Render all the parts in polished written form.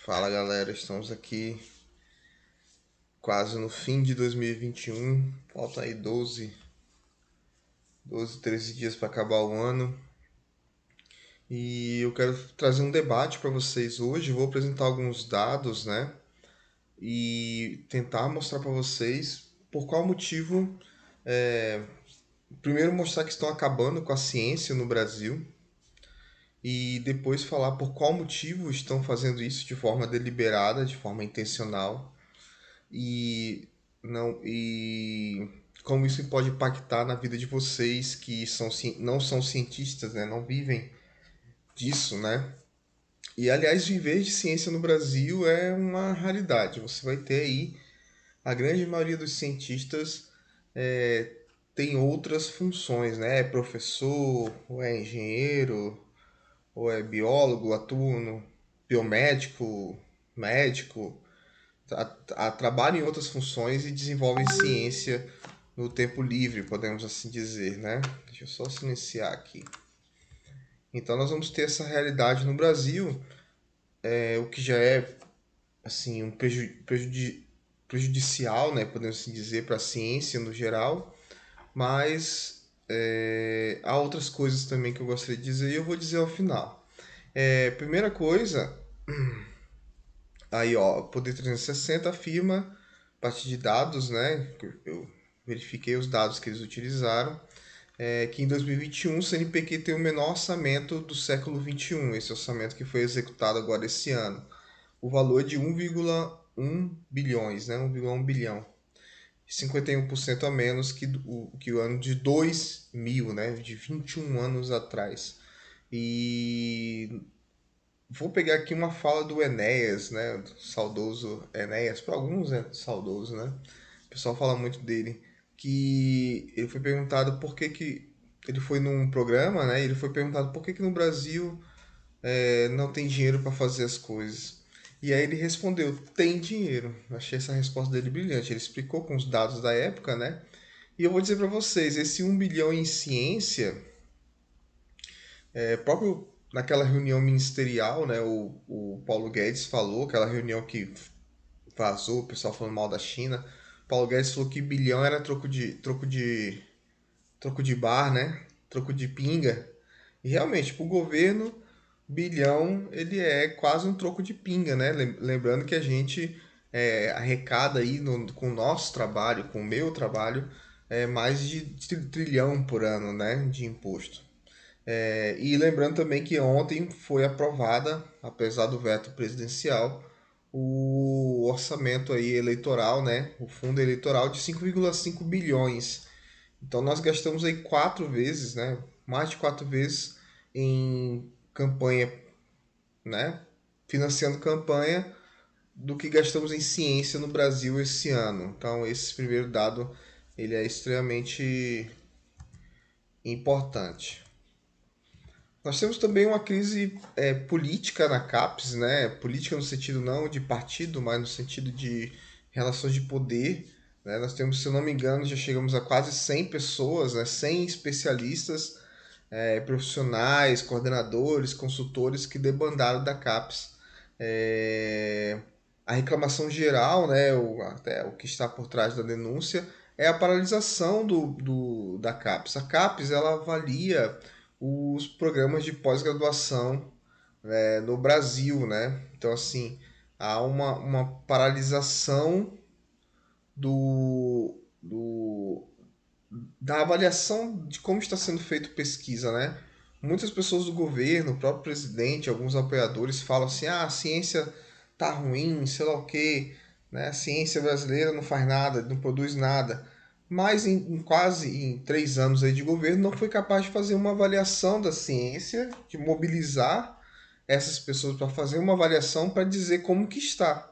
Fala galera, estamos aqui quase no fim de 2021. Faltam aí 13 dias para acabar o ano. E eu quero trazer um debate para vocês hoje. Vou apresentar alguns dados, né? E tentar mostrar para vocês por qual motivo. é, Primeiro, mostrar que estão acabando com a ciência no Brasil. E depois falar por qual motivo estão fazendo isso de forma deliberada, de forma intencional. E e como isso pode impactar na vida de vocês que não são cientistas, né? Não vivem disso, né? E aliás, viver de ciência no Brasil é uma raridade. Você vai ter aí a grande maioria dos cientistas é, tem outras funções, né? É professor, ou é engenheiro, ou é biólogo, atua no biomédico, médico, trabalham em outras funções e desenvolvem ciência no tempo livre, podemos assim dizer, né? Deixa eu só silenciar aqui. Então nós vamos ter essa realidade no Brasil, o que já é assim um prejudicial, né? Podemos assim dizer para a ciência no geral, mas há outras coisas também que eu gostaria de dizer e eu vou dizer ao final. Primeira coisa, aí ó, o Poder 360 afirma, a partir de dados, né? Eu verifiquei os dados que eles utilizaram, que em 2021 o CNPq tem o menor orçamento do século 21, esse orçamento que foi executado agora esse ano. O valor é de 1,1 bilhões, né? 1,1 bilhão. 51% a menos que o ano de 2000, né? De 21 anos atrás. E vou pegar aqui uma fala do Enéas, né? Do saudoso Enéas, para alguns é saudoso, né? O pessoal fala muito dele. Que ele foi perguntado por que ele foi num programa, né? Ele foi perguntado por que no Brasil não tem dinheiro para fazer as coisas. E aí ele respondeu: tem dinheiro. Eu achei essa resposta dele brilhante. Ele explicou com os dados da época, né? E eu vou dizer para vocês: esse 1 bilhão em ciência, próprio naquela reunião ministerial, né? O Paulo Guedes falou, aquela reunião que vazou, o pessoal falando mal da China. Paulo Guedes falou que bilhão era troco de bar, né? Troco de pinga. E realmente, para o governo, bilhão ele é quase um troco de pinga, né? Lembrando que a gente arrecada aí com o nosso trabalho, com o meu trabalho, mais de trilhão por ano, né? De imposto. E lembrando também que ontem foi aprovada, apesar do veto presidencial, o orçamento aí eleitoral, né? O fundo eleitoral de 5,5 bilhões. Então nós gastamos aí 4 vezes, né? Mais de 4 vezes em campanha, né? Financiando campanha do que gastamos em ciência no Brasil esse ano. Então esse primeiro dado ele é extremamente importante. Nós temos também uma crise política na CAPES, né? Política no sentido não de partido, mas no sentido de relações de poder. Né? Nós temos, se eu não me engano, já chegamos a quase 100 pessoas, né? 100 especialistas, profissionais, coordenadores, consultores que debandaram da CAPES. A reclamação geral, né? Até o que está por trás da denúncia, é a paralisação da CAPES. A CAPES ela avalia os programas de pós-graduação no Brasil, né? Então, assim, há uma paralisação do, do, da avaliação de como está sendo feita pesquisa, né? Muitas pessoas do governo, o próprio presidente, alguns apoiadores falam assim: ah, a ciência tá ruim, sei lá o quê, né? A ciência brasileira não faz nada, não produz nada. Mas quase 3 anos aí de governo não foi capaz de fazer uma avaliação da ciência, de mobilizar essas pessoas para fazer uma avaliação para dizer como que está,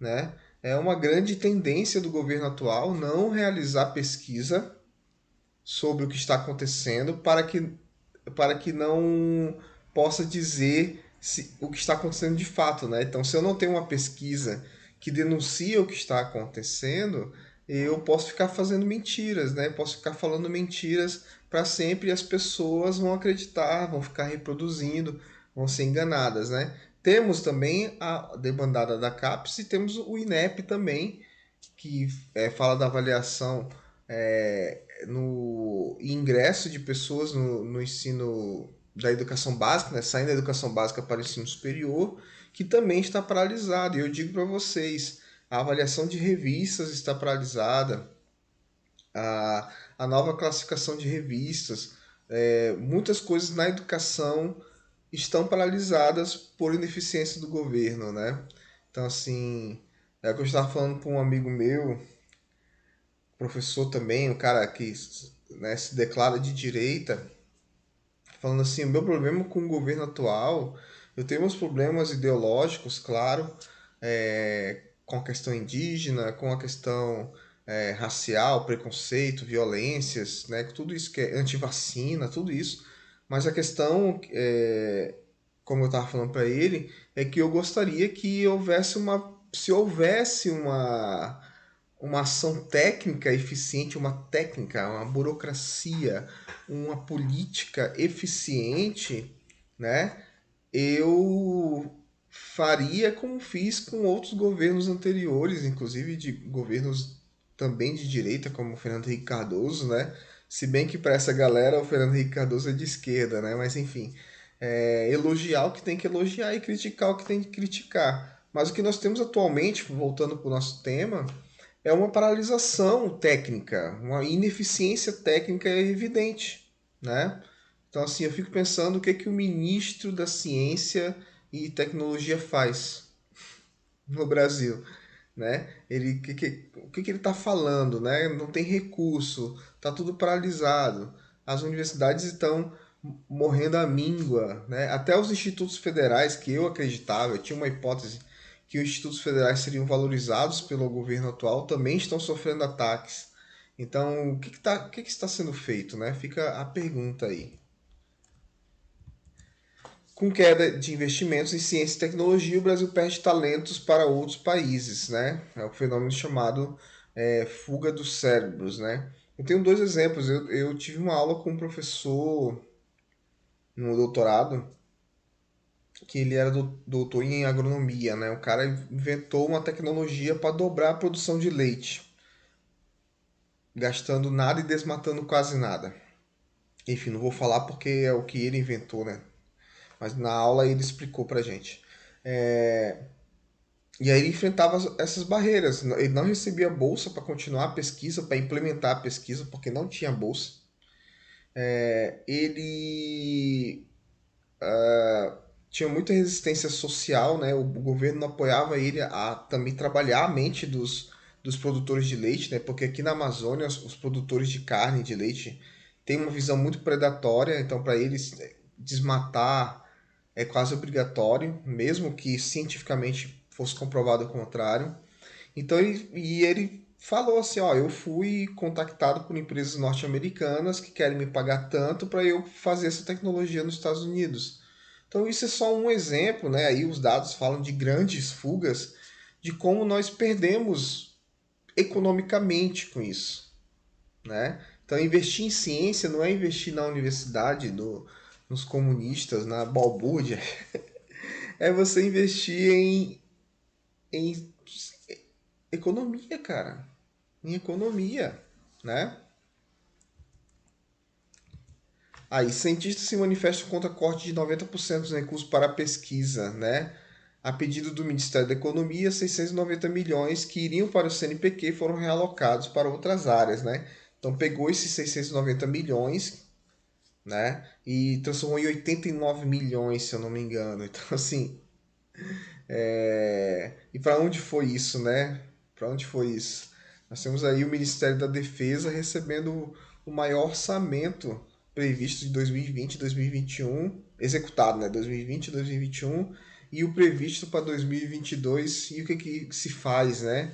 né? É uma grande tendência do governo atual não realizar pesquisa sobre o que está acontecendo para que não possa dizer o que está acontecendo de fato, né? Então, se eu não tenho uma pesquisa que denuncia o que está acontecendo, eu posso ficar fazendo mentiras, né? Posso ficar falando mentiras para sempre e as pessoas vão acreditar, vão ficar reproduzindo, vão ser enganadas, né? temos também a demandada da CAPES e temos o INEP também, que fala da avaliação no ingresso de pessoas no ensino da educação básica, né, saindo da educação básica para o ensino superior, que também está paralisado. E eu digo para vocês, a avaliação de revistas está paralisada, a nova classificação de revistas, muitas coisas na educação estão paralisadas por ineficiência do governo, né? Então, assim, é o que eu estava falando para um amigo meu, professor também, um cara que, né, se declara de direita, falando assim, o meu problema com o governo atual, eu tenho uns problemas ideológicos, claro, com a questão indígena, com a questão racial, preconceito, violências, né, tudo isso que é antivacina, tudo isso, mas a questão, como eu estava falando para ele, é que eu gostaria que houvesse se houvesse uma ação técnica eficiente, uma burocracia, uma política eficiente, né? Eu faria como fiz com outros governos anteriores, inclusive de governos também de direita, como o Fernando Henrique Cardoso, né? Se bem que para essa galera o Fernando Henrique Cardoso é de esquerda, né? Mas enfim, elogiar o que tem que elogiar e criticar o que tem que criticar. Mas o que nós temos atualmente, voltando para o nosso tema, é uma paralisação técnica, uma ineficiência técnica evidente, né? Então, assim, eu fico pensando o que que o ministro da Ciência e Tecnologia faz no Brasil, né? O que que ele está falando, né? Não tem recurso, está tudo paralisado. As universidades estão morrendo à míngua, né? Até os institutos federais, que eu acreditava, eu tinha uma hipótese que os institutos federais seriam valorizados pelo governo atual, também estão sofrendo ataques. Então, o que que está sendo feito, né? Fica a pergunta aí. Com queda de investimentos em ciência e tecnologia, o Brasil perde talentos para outros países, né? É o fenômeno chamado fuga dos cérebros, né? Eu tenho dois exemplos. Eu tive uma aula com um professor no doutorado que ele era doutor em agronomia, né? O cara inventou uma tecnologia para dobrar a produção de leite, gastando nada e desmatando quase nada. Enfim, não vou falar porque é o que ele inventou, né? Mas na aula ele explicou pra gente. É, E aí ele enfrentava essas barreiras. Ele não recebia bolsa para continuar a pesquisa, para implementar a pesquisa, porque não tinha bolsa. Ele tinha muita resistência social, né? O governo não apoiava ele a também trabalhar a mente dos produtores de leite, né? Porque aqui na Amazônia os produtores de carne, de leite, têm uma visão muito predatória, então para eles desmatar é quase obrigatório, mesmo que cientificamente fosse comprovado o contrário. Então ele falou assim, ó, eu fui contactado por empresas norte-americanas que querem me pagar tanto para eu fazer essa tecnologia nos Estados Unidos. Então isso é só um exemplo, né? Aí os dados falam de grandes fugas, de como nós perdemos economicamente com isso, né? Então investir em ciência não é investir na universidade, nos comunistas, na balbúrdia, é você investir em economia, cara. Em economia, né? Aí, cientistas se manifestam contra corte de 90% dos recursos para a pesquisa, né? A pedido do Ministério da Economia, 690 milhões que iriam para o CNPq foram realocados para outras áreas, né? Então pegou esses 690 milhões, né? E transformou em 89 milhões, se eu não me engano. Então, assim, e para onde foi isso, né? Para onde foi isso? Nós temos aí o Ministério da Defesa recebendo o maior orçamento previsto de 2020 e 2021, executado, né? 2020 e 2021, e o previsto para 2022. E o que que se faz, né?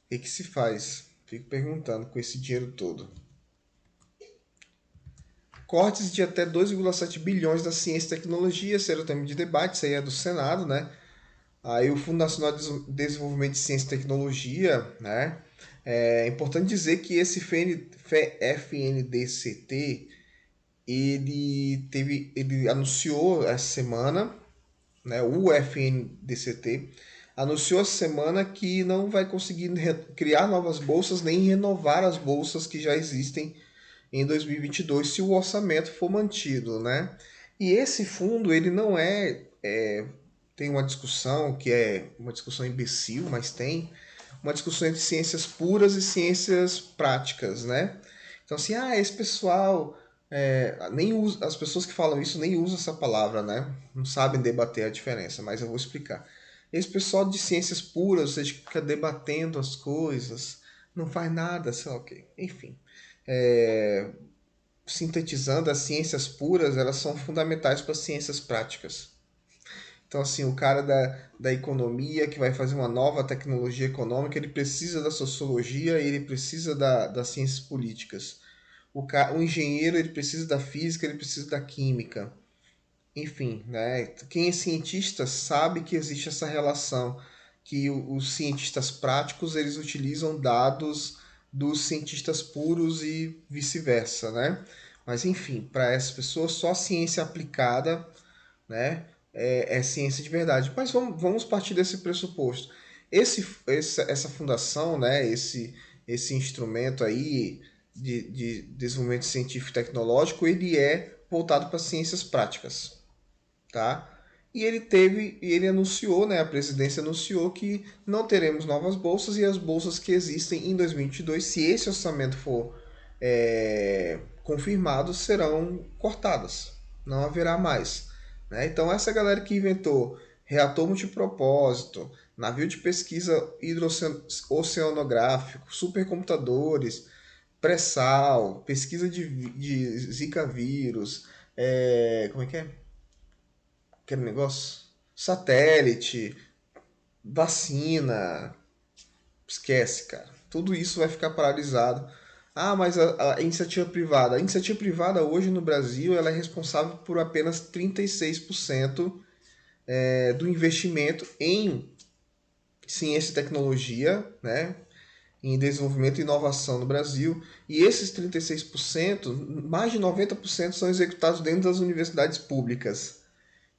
O que que se faz? Fico perguntando com esse dinheiro todo. Cortes de até 2,7 bilhões da ciência e tecnologia será o tema de debate, isso aí é do Senado, né? Aí o Fundo Nacional de Desenvolvimento de Ciência e Tecnologia, né? É importante dizer que esse FNDCT, ele anunciou essa semana, né, o FNDCT, anunciou essa semana que não vai conseguir criar novas bolsas nem renovar as bolsas que já existem em 2022 se o orçamento for mantido, né? E esse fundo, ele não tem uma discussão que é uma discussão imbecil, mas tem uma discussão entre ciências puras e ciências práticas, né? Então assim, esse pessoal nem usa, as pessoas que falam isso nem usam essa palavra, né? Não sabem debater a diferença, mas eu vou explicar. Esse pessoal de ciências puras, ou seja, que fica debatendo as coisas, não faz nada, sei lá o quê. Enfim, é, sintetizando, as ciências puras, elas são fundamentais para as ciências práticas. Então, assim, o cara da economia que vai fazer uma nova tecnologia econômica, ele precisa da sociologia, ele precisa das ciências políticas. O engenheiro, ele precisa da física, ele precisa da química. Enfim, né? Quem é cientista sabe que existe essa relação, que os cientistas práticos, eles utilizam dados dos cientistas puros e vice-versa, né? Mas, enfim, para essas pessoas, só a ciência aplicada, né, é ciência de verdade. Mas vamos partir desse pressuposto. Essa fundação, né, esse instrumento aí de desenvolvimento científico e tecnológico, ele é voltado para ciências práticas, tá? E ele anunciou, né, a presidência anunciou que não teremos novas bolsas e as bolsas que existem em 2022, se esse orçamento for confirmado, serão cortadas. Não haverá mais. Né? Então, essa galera que inventou reator multipropósito, navio de pesquisa hidrooceanográfico, supercomputadores, pré-sal, pesquisa de Zika vírus, como é que é? Aquele negócio? Satélite, vacina, esquece, cara. Tudo isso vai ficar paralisado. Mas a iniciativa privada. A iniciativa privada hoje no Brasil ela é responsável por apenas 36% do investimento em ciência e tecnologia, né? Em desenvolvimento e inovação no Brasil. E esses 36%, mais de 90% são executados dentro das universidades públicas.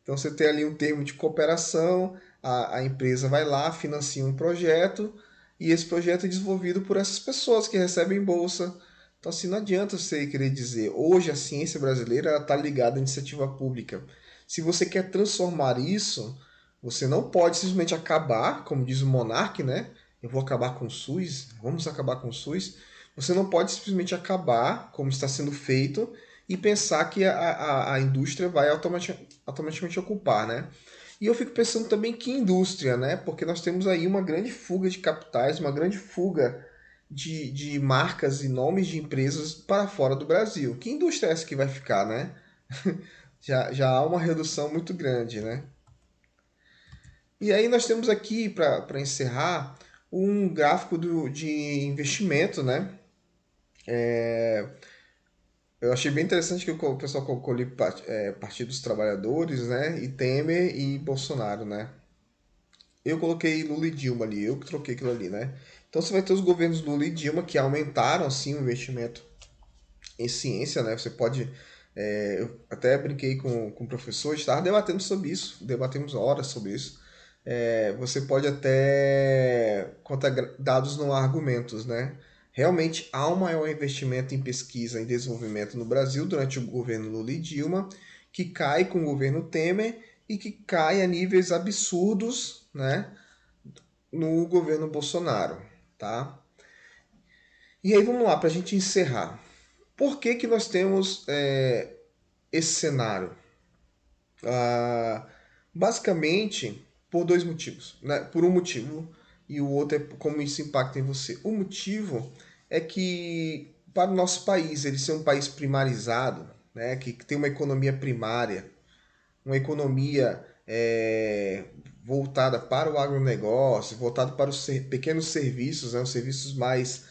Então você tem ali um termo de cooperação, a empresa vai lá, financia um projeto, e esse projeto é desenvolvido por essas pessoas que recebem bolsa. Então assim, não adianta você querer dizer, hoje a ciência brasileira está ligada à iniciativa pública. Se você quer transformar isso, você não pode simplesmente acabar, como diz o Monark, né? Eu vou acabar com o SUS, vamos acabar com o SUS. Você não pode simplesmente acabar, como está sendo feito, e pensar que a indústria vai automaticamente ocupar, né? E eu fico pensando também que indústria, né? Porque nós temos aí uma grande fuga de capitais, uma grande fuga de marcas e nomes de empresas para fora do Brasil. Que indústria é essa que vai ficar, né? Já há uma redução muito grande, né? E aí nós temos aqui, para encerrar, um gráfico de investimento, né? Eu achei bem interessante que o pessoal colocou ali Partido dos Trabalhadores, né? E Temer e Bolsonaro, né? Eu coloquei Lula e Dilma ali, eu que troquei aquilo ali, né? Então você vai ter os governos Lula e Dilma que aumentaram, assim, o investimento em ciência, né? Você pode... eu até brinquei com o professor, estava debatendo sobre isso, debatemos horas sobre isso. Você pode até contar dados não há argumentos, né? Realmente há um maior investimento em pesquisa e desenvolvimento no Brasil durante o governo Lula e Dilma, que cai com o governo Temer e que cai a níveis absurdos, né, no governo Bolsonaro, tá? E aí vamos lá, para a gente encerrar. Por que nós temos esse cenário? Ah, basicamente por dois motivos, né? Por um motivo e o outro é como isso impacta em você. O motivo é que para o nosso país, ele ser um país primarizado, né? Que tem uma economia primária, uma economia voltada para o agronegócio, voltada para os pequenos serviços, né? Os serviços mais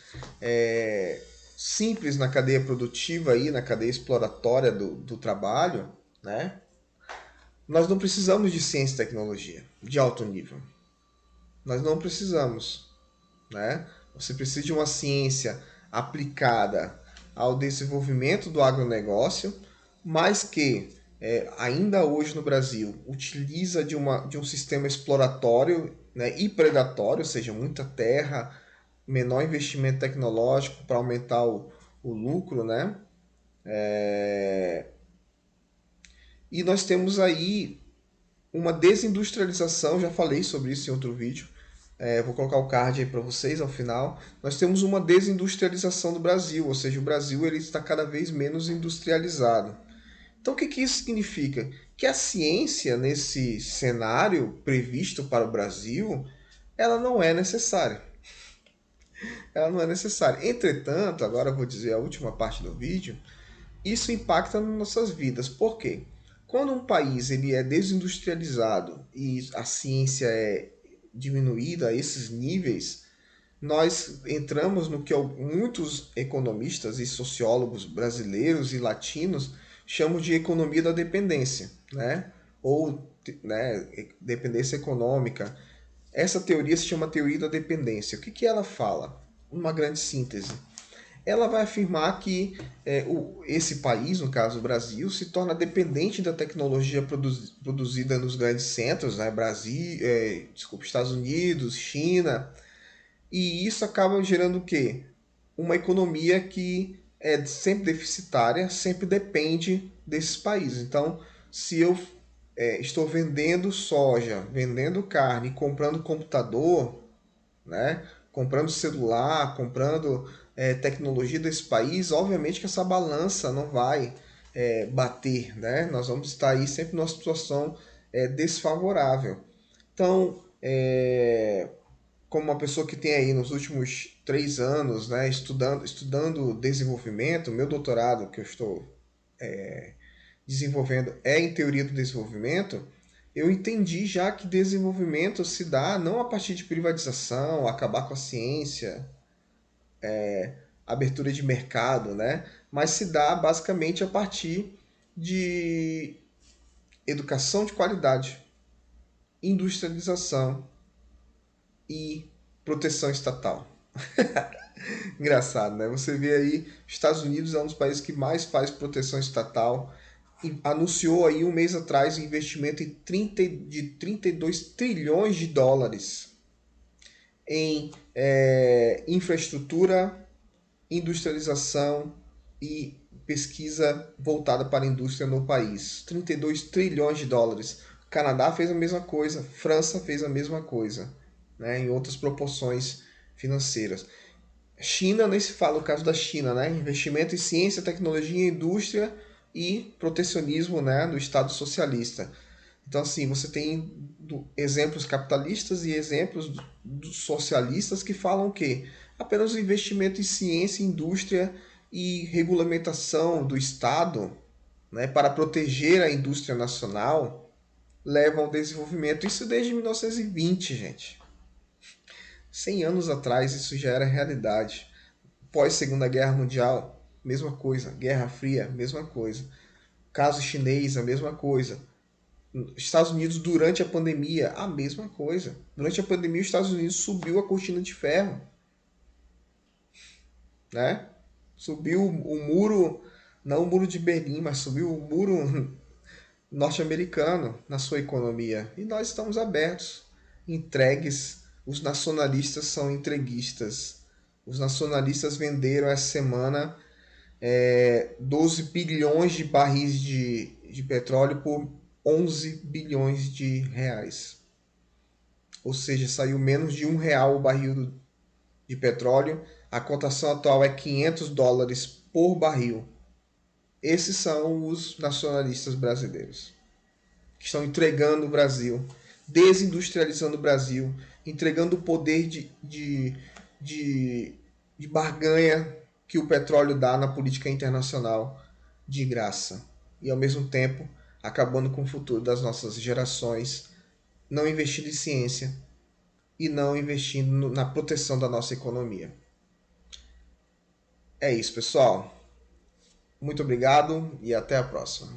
simples na cadeia produtiva, aí, na cadeia exploratória do trabalho, né? Nós não precisamos de ciência e tecnologia de alto nível. Nós não precisamos, né? Você precisa de uma ciência aplicada ao desenvolvimento do agronegócio, mas que ainda hoje no Brasil, utiliza de um sistema exploratório, né, e predatório, ou seja, muita terra, menor investimento tecnológico para aumentar o lucro, né? E nós temos aí uma desindustrialização, já falei sobre isso em outro vídeo, vou colocar o card aí para vocês ao final. Nós temos uma desindustrialização do Brasil, ou seja, o Brasil ele está cada vez menos industrializado. Então, o que, que isso significa? Que a ciência, nesse cenário previsto para o Brasil, ela não é necessária. Ela não é necessária. Entretanto, agora eu vou dizer a última parte do vídeo, isso impacta nas nossas vidas. Por quê? Quando um país ele é desindustrializado e a ciência é diminuída a esses níveis, nós entramos no que muitos economistas e sociólogos brasileiros e latinos chamam de economia da dependência, né? Ou, né, dependência econômica. Essa teoria se chama teoria da dependência. O que, que ela fala? Uma grande síntese. Ela vai afirmar que esse país, no caso o Brasil, se torna dependente da tecnologia produzida nos grandes centros, né? Brasil, desculpa, Estados Unidos, China, e isso acaba gerando o quê? Uma economia que é sempre deficitária, sempre depende desses países. Então, se eu estou vendendo soja, vendendo carne, comprando computador, né? Comprando celular, comprando tecnologia desse país, obviamente que essa balança não vai bater, né? Nós vamos estar aí sempre numa situação desfavorável. Então, como uma pessoa que tem aí nos últimos 3 anos, né, estudando desenvolvimento, meu doutorado que eu estou desenvolvendo é em teoria do desenvolvimento, eu entendi já que desenvolvimento se dá não a partir de privatização, acabar com a ciência, abertura de mercado, né, mas se dá basicamente a partir de educação de qualidade, industrialização e proteção estatal. Engraçado, né? Você vê aí, Estados Unidos é um dos países que mais faz proteção estatal. E anunciou aí um mês atrás um investimento de 32 trilhões de dólares em infraestrutura, industrialização e pesquisa voltada para a indústria no país. 32 trilhões de dólares. O Canadá fez a mesma coisa, França fez a mesma coisa, né? Em outras proporções financeiras. China, nem se fala o caso da China, né? Investimento em ciência, tecnologia, indústria e protecionismo, né, do Estado socialista. Então, assim, você tem exemplos capitalistas e exemplos socialistas que falam que apenas o investimento em ciência, indústria e regulamentação do Estado, né, para proteger a indústria nacional levam ao desenvolvimento. Isso desde 1920, gente. 100 anos atrás isso já era realidade. Pós Segunda Guerra Mundial, mesma coisa. Guerra Fria, mesma coisa. Caso chinês, a mesma coisa. Estados Unidos durante a pandemia, a mesma coisa. Durante a pandemia, os Estados Unidos subiu a cortina de ferro, né? Subiu o muro, não o muro de Berlim, mas subiu o muro norte-americano na sua economia. E nós estamos abertos, entregues. Os nacionalistas são entreguistas. Os nacionalistas venderam essa semana 12 bilhões de barris de petróleo por 11 bilhões de reais. Ou seja, saiu menos de R$ 1 o barril de petróleo. A cotação atual é $500 por barril. Esses são os nacionalistas brasileiros que estão entregando o Brasil, desindustrializando o Brasil, entregando o poder de barganha que o petróleo dá na política internacional de graça. E ao mesmo tempo acabando com o futuro das nossas gerações, não investindo em ciência e não investindo na proteção da nossa economia. É isso, pessoal. Muito obrigado e até a próxima.